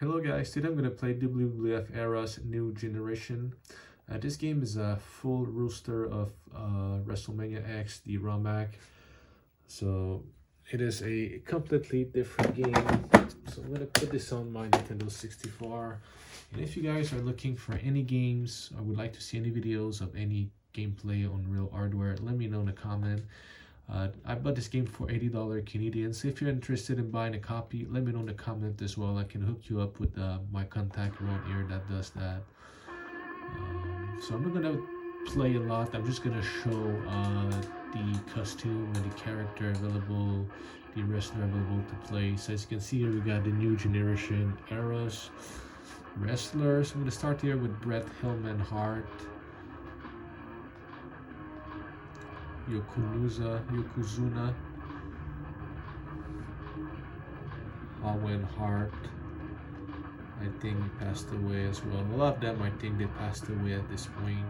Hello guys, today I'm going to play WWF Eras New Generation. This game is a full roster of WrestleMania X, the ROMAC. So it is a completely different game. So I'm going to put this on my Nintendo 64. And if you guys are looking for any games or would like to see any videos of any gameplay on real hardware, let me know in the comment. I bought this game for $80 Canadian, so if you're interested in buying a copy, let me know in the comment as well. I can hook you up with my contact around here that does that. So I'm not gonna play a lot. I'm just gonna show the costume and the character available, the wrestler available to play. So as you can see here, we got the New Generation Eras wrestlers. I'm gonna start here with Bret Hillman Hart, Yokozuna, Owen Hart. I think he passed away as well. A lot of them, I think they passed away at this point.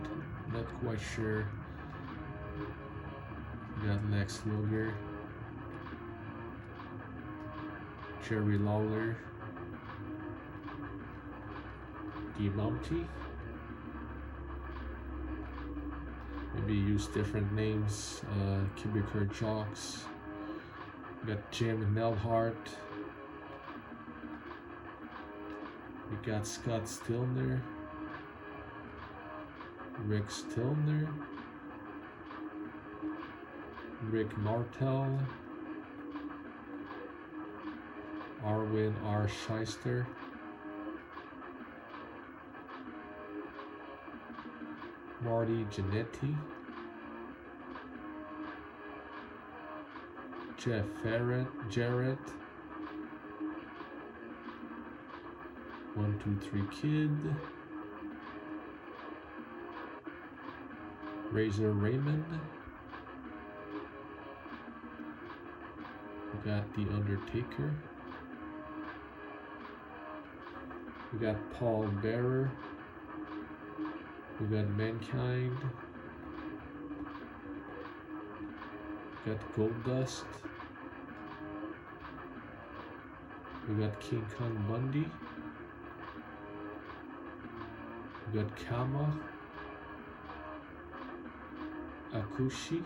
Not quite sure. We got Lex Luger, Jerry Lawler, D. Monty. Maybe use different names. Cubicer Jocks. We got Jim Nelhart. We got Scott Stillner, Rick Stillner, Rick Martel, Arwin R. Shyster, Marty Jannetty, Jeff Jarrett, 123 Kid, Razor Raymond. We got The Undertaker. We got Paul Bearer. We got Mankind. We got Goldust. We got King Kong Bundy. We got Kama, Akushi,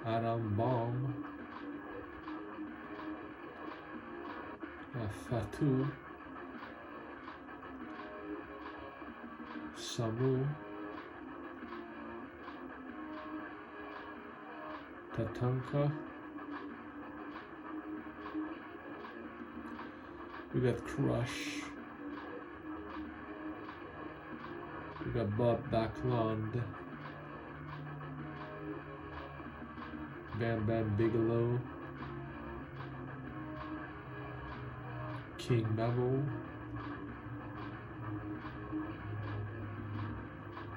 Adam Bomb, Fatu, Samu, Tatanka. We got Crush. We got Bob Backlund, Bam Bam Bigelow, King Mamo,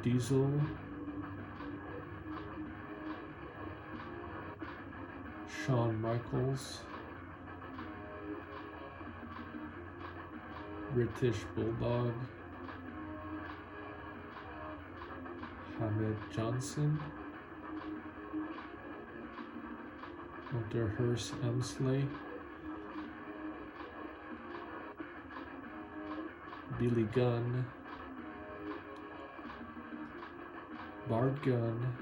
Diesel, Shawn Michaels, British Bulldog, Hamed Johnson, Hunter Hearst Emsley, Billy Gunn, Bart Gunn,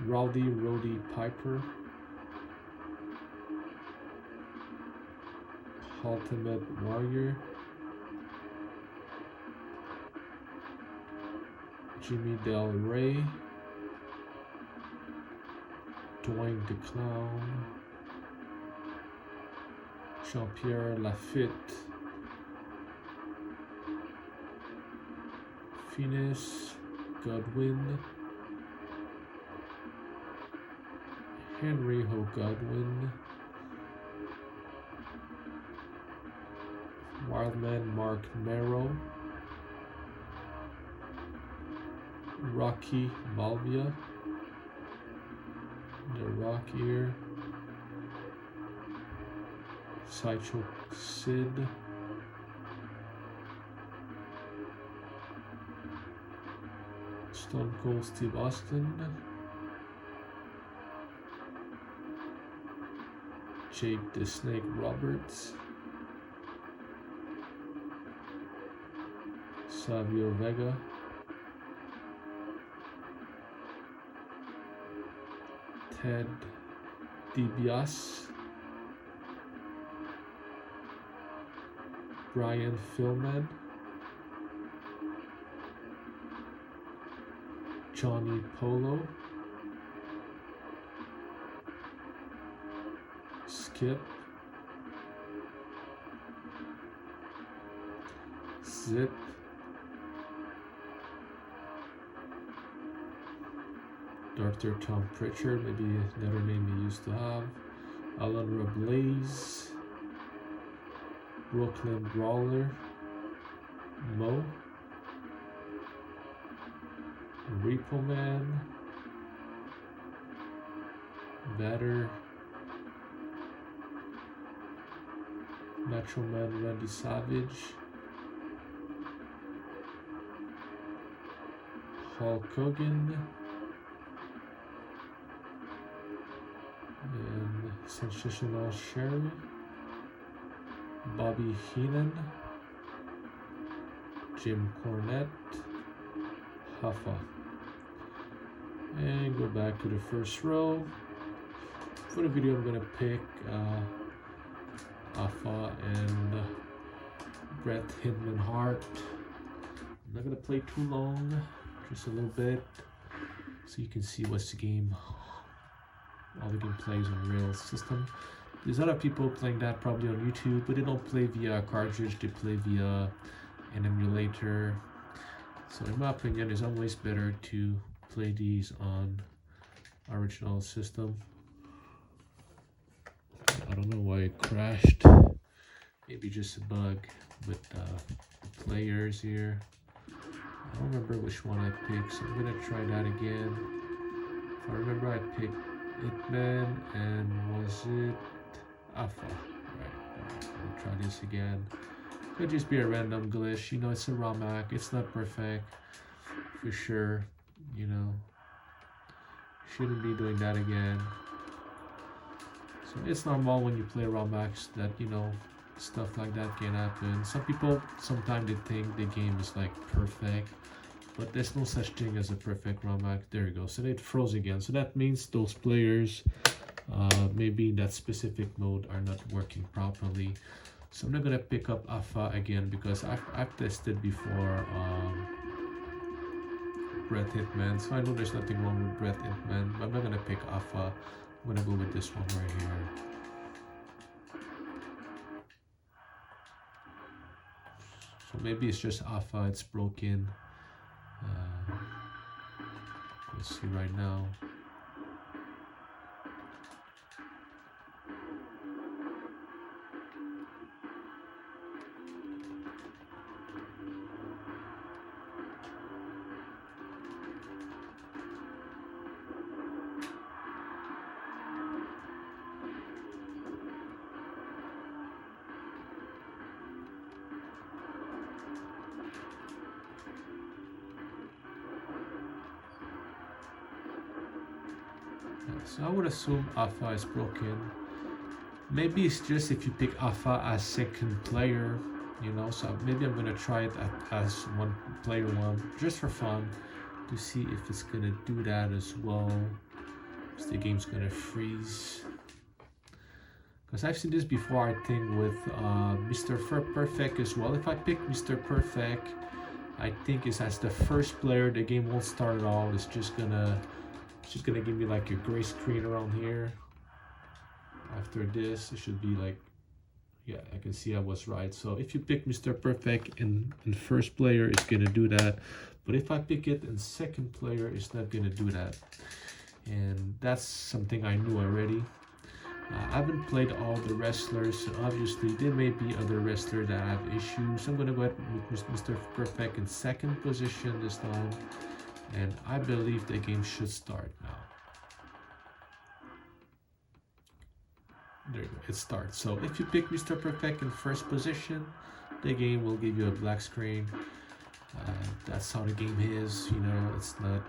Rowdy Roddy Piper, Ultimate Warrior, Jimmy Del Rey, Dwayne the Clown, Jean-Pierre Lafitte, Phineas Godwin, Henry Ho Godwin, Wildman Mark Merrow, Rocky Malvia, The Rock Ear, Sideshow Sid, Stone Cold Steve Austin, Jake the Snake Roberts, Savio Vega, Ted DiBiase, Brian Philman, Johnny Polo, Skip, Zip, Dr. Tom Pritchard, maybe another name he used to have, Alan Rablaze, Brooklyn Brawler, Mo, Repo Man, Vader, Macho Man Randy Savage, Hulk Hogan, and Sensational Sherry, Bobby Heenan, Jim Cornette, Huffa. And go back to the first row. For the video, I'm gonna pick Huffa and Bret Hitman Hart. I'm not gonna play too long, just a little bit, so you can see what's the game. All the game plays on real system. There's other people playing that probably on YouTube, but they don't play via cartridge, they play via an emulator. So in my opinion, it's always better to play these on original system. I don't know why it crashed. Maybe just a bug with the players here. I don't remember which one I picked, so I'm gonna try that again. If I remember, I picked Hitman, and was it Alpha? Right, I'll try this again. Could just be a random glitch, you know, it's a ROM hack, it's not perfect, for sure, you know. Shouldn't be doing that again. So it's normal when you play ROM hacks that, you know, stuff like that can happen. Some people, sometimes they think the game is like perfect, but there's no such thing as a perfect ROM hack. There you go. So it froze again. So that means those players, maybe in that specific mode, are not working properly. So I'm not gonna pick up Alpha again because I've tested before Bret Hitman. So I know there's nothing wrong with Bret Hitman, but I'm not gonna pick Alpha. I'm gonna go with this one right here. So maybe it's just Alpha, it's broken. Let's see right now. So I would assume Alpha is broken. Maybe it's just if you pick Alpha as second player, you know, so maybe I'm gonna try it as one player one, just for fun, to see if it's gonna do that as well. If the game's gonna freeze. Because I've seen this before, I think, with Mr. Perfect as well. If I pick Mr. Perfect, I think it's as the first player, the game won't start at all. It's just gonna give me like a gray screen around here. After this, it should be like, yeah, I can see I was right. So if you pick Mr. Perfect in first player, it's gonna do that. But if I pick it in second player, it's not gonna do that. And that's something I knew already. I haven't played all the wrestlers, so obviously there may be other wrestlers that have issues. I'm gonna go ahead with Mr. Perfect in second position this time. And I believe the game should start now. There you go, it starts. So if you pick Mr. Perfect in first position, the game will give you a black screen. That's how the game is, you know, it's not,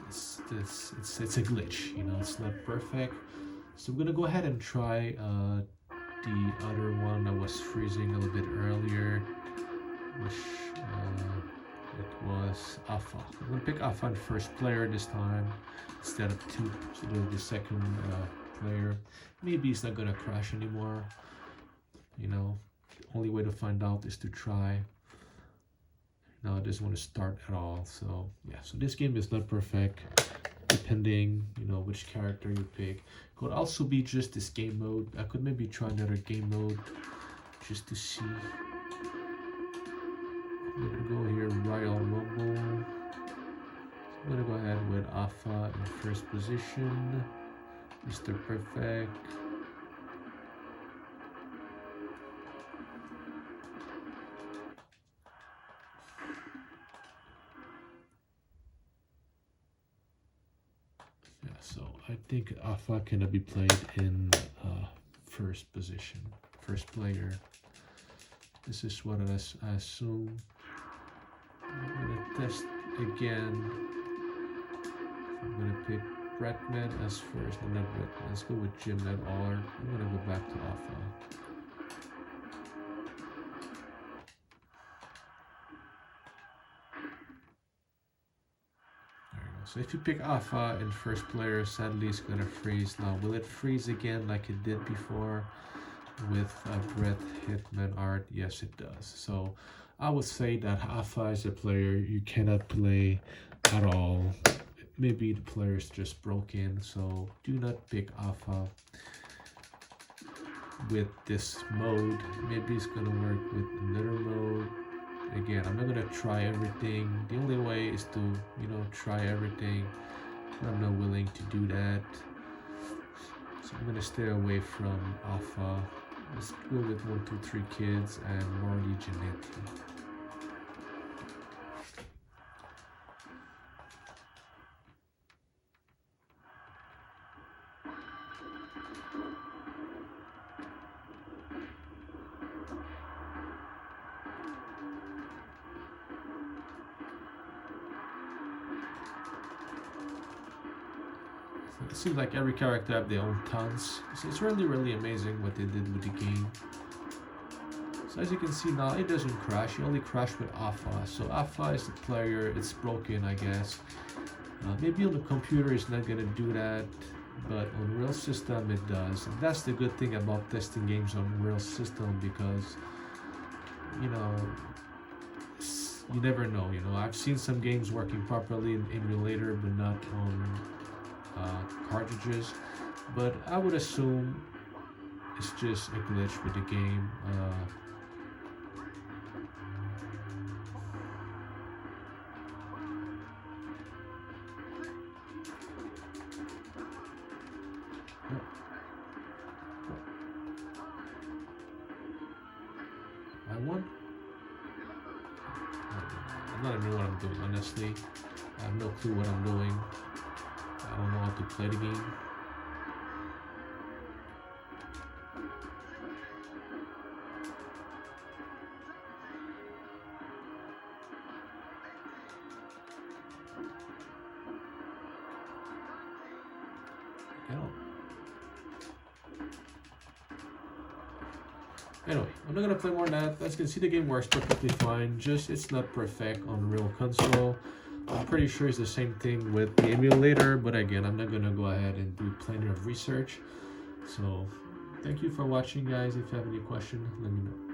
it's a glitch, you know, it's not perfect. So I'm gonna go ahead and try the other one that was freezing a little bit earlier, which it was Alpha. I'm gonna pick Alpha in first player this time instead of 2, so the second player. Maybe it's not gonna crash anymore. You know, only way to find out is to try. Now it doesn't want to start at all. So yeah, so this game is not perfect, depending, you know, which character you pick. Could also be just this game mode. I could maybe try another game mode just to see. I'm gonna go here, Royal Rumble. I'm gonna go ahead with Alpha in first position, Mr. Perfect. Yeah, so I think Alpha cannot be played in first position, first player. This is what I assume. I'm gonna test again. I'm gonna pick Bretman as first, and then let's go with Jim at all. I'm gonna go back to Alpha. There you go. So if you pick Alpha in first player, sadly it's gonna freeze. Now, will it freeze again like it did before with Brett Hitman art? Yes, it does. So I would say that Alpha as a player you cannot play at all. Maybe the player is just broken, so do not pick Alpha with this mode. Maybe it's gonna work with another mode. Again, I'm not gonna try everything. The only way is to, you know, try everything. I'm not willing to do that, so I'm gonna stay away from Alpha. Let's go with 123 Kids and Marty Jannetty. It seems like every character have their own taunts. So it's really amazing what they did with the game. So as you can see now, it doesn't crash. You only crash with Alpha. So Alpha is the player. It's broken, I guess. Maybe on the computer it's not gonna do that, but on real system it does. And that's the good thing about testing games on real system, because, you know, you never know. You know, I've seen some games working properly in emulator, but not on cartridges. But I would assume it's just a glitch with the game. I won? I'm not even know what I'm doing, honestly. I have no clue what I'm doing. I don't know how to play the game. Anyway, I'm not gonna play more than that. As you can see, the game works perfectly fine. Just it's not perfect on real console. I'm pretty sure it's the same thing with the emulator, but again, I'm not gonna go ahead and do plenty of research. So, thank you for watching, guys. If you have any questions, let me know.